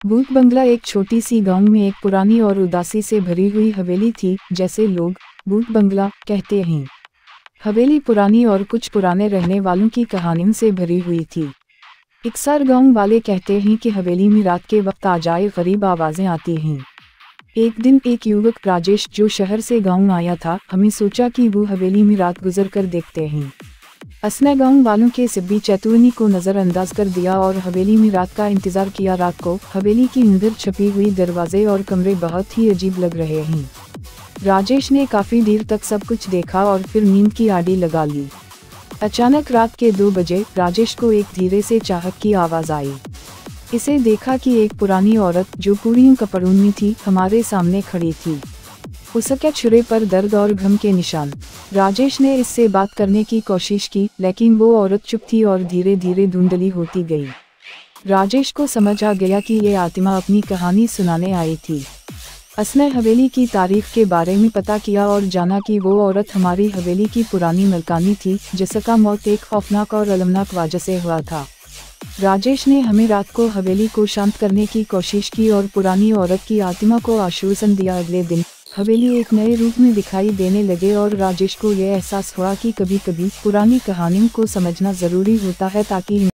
भूत बंगला एक छोटी सी गांव में एक पुरानी और उदासी से भरी हुई हवेली थी, जैसे लोग भूत बंगला कहते हैं। हवेली पुरानी और कुछ पुराने रहने वालों की कहानियों से भरी हुई थी। अक्सर गांव वाले कहते हैं कि हवेली में रात के वक्त अजायब गरीब आवाज़ें आती हैं। एक दिन एक युवक राजेश, जो शहर से गांव आया था, हमें सोचा कि वो हवेली में रात गुजर कर देखते हैं। उसने गांव वालों के सभी चेतावनी को नज़रअंदाज कर दिया और हवेली में रात का इंतज़ार किया। रात को हवेली की अंदर छपी हुई दरवाजे और कमरे बहुत ही अजीब लग रहे हैं। राजेश ने काफ़ी देर तक सब कुछ देखा और फिर नींद की आड़ी लगा ली। अचानक रात के 2 बजे राजेश को एक धीरे से चाहत की आवाज़ आई। इसे देखा कि एक पुरानी औरत, जो पूरी कपड़ों में थी, हमारे सामने खड़ी थी। उसके चेहरे पर दर्द और गम के निशान। राजेश ने इससे बात करने की कोशिश की, लेकिन वो औरत चुप थी और धीरे धीरे धुंधली होती गई। राजेश को समझ आ गया कि ये आत्मा अपनी कहानी सुनाने आई थी। उसने हवेली की तारीख के बारे में पता किया और जाना कि वो औरत हमारी हवेली की पुरानी मलकानी थी, जिसका मौत एक खौफनाक और अलमनाक वजह से हुआ था। राजेश ने हमें रात को हवेली को शांत करने की कोशिश की और पुरानी औरत की आत्मा को आश्वासन दिया। अगले दिन हवेली एक नए रूप में दिखाई देने लगे और राजेश को यह एहसास हुआ कि कभी कभी पुरानी कहानियों को समझना ज़रूरी होता है, ताकि